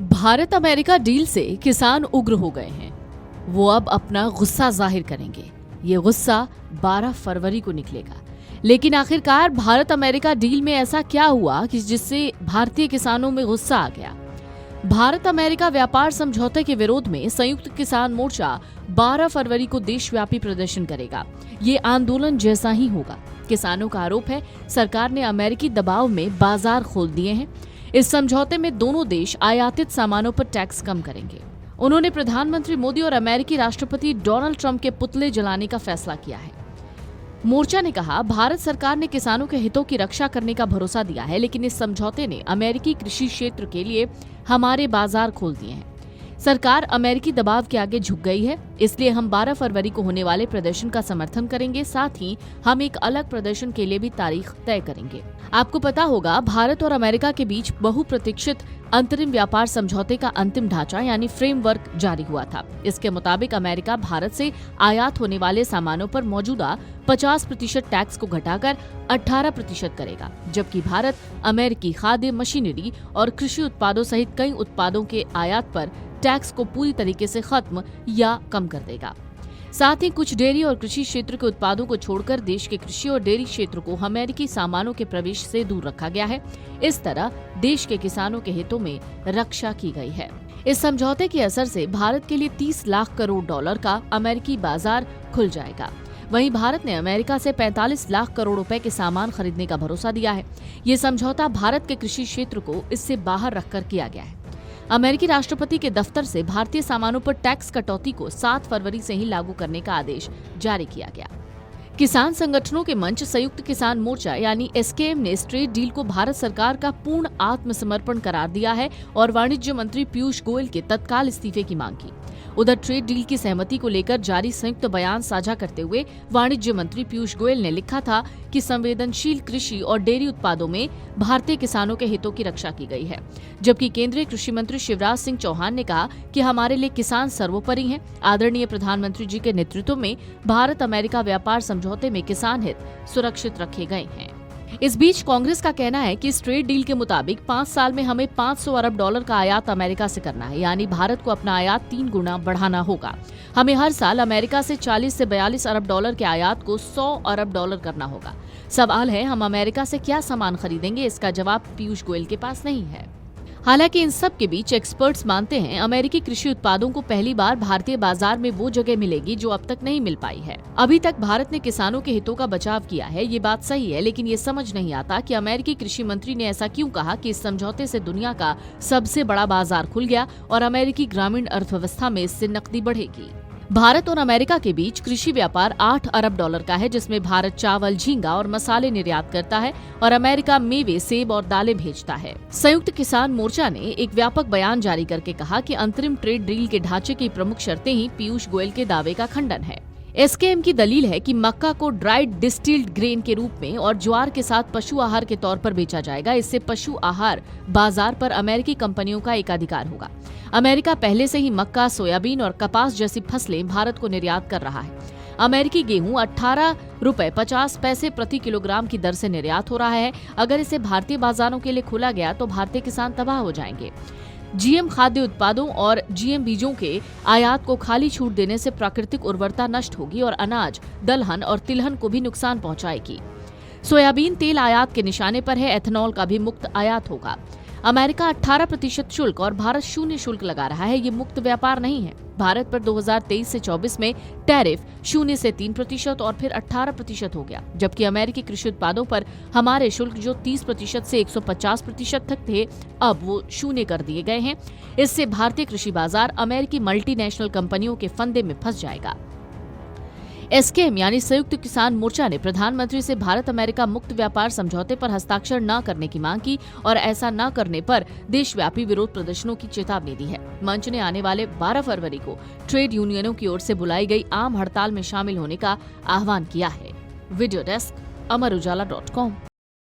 Bharat America deal से किसान उग्र हो गए हैं। वो अब अपना गुस्सा जाहिर करेंगे। ये गुस्सा 12 फरवरी को निकलेगा। लेकिन आखिरकार भारत अमेरिका डील में ऐसा क्या हुआ कि जिससे भारतीय किसानों में गुस्सा आ गया? भारत अमेरिका व्यापार समझौते के विरोध में संयुक्त किसान मोर्चा 12 फरवरी को देशव्यापी प्रदर्शन करेगा। ये आंदोलन जैसा ही होगा। किसानों का आरोप है सरकार ने अमेरिकी दबाव में बाजार खोल दिए हैं। इस समझौते में दोनों देश आयातित सामानों पर टैक्स कम करेंगे। उन्होंने प्रधानमंत्री मोदी और अमेरिकी राष्ट्रपति डोनाल्ड ट्रंप के पुतले जलाने का फैसला किया है। मोर्चा ने कहा, भारत सरकार ने किसानों के हितों की रक्षा करने का भरोसा दिया है, लेकिन इस समझौते ने अमेरिकी कृषि क्षेत्र के लिए हमारे बाजार खोल दिए हैं। सरकार अमेरिकी दबाव के आगे झुक गई है, इसलिए हम 12 फरवरी को होने वाले प्रदर्शन का समर्थन करेंगे। साथ ही हम एक अलग प्रदर्शन के लिए भी तारीख तय करेंगे। आपको पता होगा, भारत और अमेरिका के बीच बहुप्रतीक्षित अंतरिम व्यापार समझौते का अंतिम ढांचा यानी फ्रेमवर्क जारी हुआ था। इसके मुताबिक अमेरिका भारत से आयात होने वाले सामानों पर मौजूदा 50% टैक्स को घटाकर 18% करेगा, जबकि भारत अमेरिकी खाद्य, मशीनरी और कृषि उत्पादों सहित कई उत्पादों के आयात पर टैक्स को पूरी तरीके से खत्म या कम कर देगा। साथ ही कुछ डेयरी और कृषि क्षेत्र के उत्पादों को छोड़कर देश के कृषि और डेयरी क्षेत्र को अमेरिकी सामानों के प्रवेश से दूर रखा गया है। इस तरह देश के किसानों के हितों में रक्षा की गई है। इस समझौते के असर से भारत के लिए 30 लाख करोड़ डॉलर का अमेरिकी बाजार खुल जाएगा। वहीं भारत ने अमेरिका से 45 लाख करोड़ रुपए के सामान खरीदने का भरोसा दिया है। ये समझौता भारत के कृषि क्षेत्र को इससे बाहर रखकर किया गया है। अमेरिकी राष्ट्रपति के दफ्तर से भारतीय सामानों पर टैक्स कटौती को 7 फरवरी से ही लागू करने का आदेश जारी किया गया। किसान संगठनों के मंच संयुक्त किसान मोर्चा यानी एसकेएम ने इस ट्रेड डील को भारत सरकार का पूर्ण आत्मसमर्पण करार दिया है और वाणिज्य मंत्री पीयूष गोयल के तत्काल इस्तीफे की मांग की। उधर ट्रेड डील की सहमति को लेकर जारी संयुक्त बयान साझा करते हुए वाणिज्य मंत्री पीयूष गोयल ने लिखा था कि संवेदनशील कृषि और डेयरी उत्पादों में भारतीय किसानों के हितों की रक्षा की गई है, जबकि केंद्रीय कृषि मंत्री शिवराज सिंह चौहान ने कहा कि हमारे लिए किसान सर्वोपरि हैं। आदरणीय प्रधानमंत्री जी के नेतृत्व में भारत अमेरिका व्यापार समझौते में किसान हित सुरक्षित रखे गए हैं। इस बीच कांग्रेस का कहना है कि इस ट्रेड डील के मुताबिक 5 साल में हमें 500 अरब डॉलर का आयात अमेरिका से करना है, यानी भारत को अपना आयात 3 गुना बढ़ाना होगा। हमें हर साल अमेरिका से 40 से 42 अरब डॉलर के आयात को 100 अरब डॉलर करना होगा। सवाल है, हम अमेरिका से क्या सामान खरीदेंगे? इसका जवाब पीयूष गोयल के पास नहीं है। हालांकि इन सब के बीच एक्सपर्ट्स मानते हैं अमेरिकी कृषि उत्पादों को पहली बार भारतीय बाजार में वो जगह मिलेगी जो अब तक नहीं मिल पाई है। अभी तक भारत ने किसानों के हितों का बचाव किया है, ये बात सही है, लेकिन ये समझ नहीं आता कि अमेरिकी कृषि मंत्री ने ऐसा क्यों कहा कि इस समझौते से दुनिया का सबसे बड़ा बाजार खुल गया और अमेरिकी ग्रामीण अर्थव्यवस्था में इससे नकदी बढ़ेगी। भारत और अमेरिका के बीच कृषि व्यापार 8 अरब डॉलर का है, जिसमें भारत चावल, झींगा और मसाले निर्यात करता है और अमेरिका मेवे, सेब और दालें भेजता है। संयुक्त किसान मोर्चा ने एक व्यापक बयान जारी करके कहा कि अंतरिम ट्रेड डील के ढांचे की प्रमुख शर्तें ही पीयूष गोयल के दावे का खंडन है। एसकेएम की दलील है कि मक्का को ड्राइड डिस्टिल्ड ग्रेन के रूप में और ज्वार के साथ पशु आहार के तौर पर बेचा जाएगा। इससे पशु आहार बाजार पर अमेरिकी कंपनियों का एकाधिकार होगा। अमेरिका पहले से ही मक्का, सोयाबीन और कपास जैसी फसलें भारत को निर्यात कर रहा है। अमेरिकी गेहूं 18 रुपए 50 पैसे प्रति किलोग्राम की दर से निर्यात हो रहा है। अगर इसे भारतीय बाजारों के लिए खोला गया तो भारतीय किसान तबाह हो जाएंगे। जीएम खाद्य उत्पादों और जीएम बीजों के आयात को खाली छूट देने से प्राकृतिक उर्वरता नष्ट होगी और अनाज, दलहन और तिलहन को भी नुकसान पहुंचाएगी। सोयाबीन तेल आयात के निशाने पर है। एथेनॉल का भी मुक्त आयात होगा। अमेरिका 18% शुल्क और भारत 0 शुल्क लगा रहा है। ये मुक्त व्यापार नहीं है। भारत पर 2023 से 24 में टैरिफ 0 से 3% और फिर 18% हो गया, जबकि अमेरिकी कृषि उत्पादों पर हमारे शुल्क जो 30% से 150% तक थे, अब वो 0 कर दिए गए हैं। इससे भारतीय कृषि बाजार अमेरिकी मल्टीनेशनल कंपनियों के फंदे में फंस जाएगा। एसकेएम यानी संयुक्त किसान मोर्चा ने प्रधानमंत्री से भारत अमेरिका मुक्त व्यापार समझौते पर हस्ताक्षर न करने की मांग की और ऐसा न करने पर देशव्यापी विरोध प्रदर्शनों की चेतावनी दी है। मंच ने आने वाले 12 फरवरी को ट्रेड यूनियनों की ओर से बुलाई गई आम हड़ताल में शामिल होने का आह्वान किया है। Video desk Amar Ujala dot com.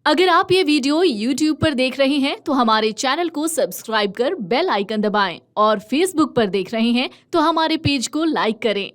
अगर आप ये वीडियो YouTube पर देख रहे हैं तो हमारे चैनल को सब्सक्राइब कर बेल आइकन दबाएं और Facebook पर देख रहे हैं तो हमारे पेज को लाइक करें।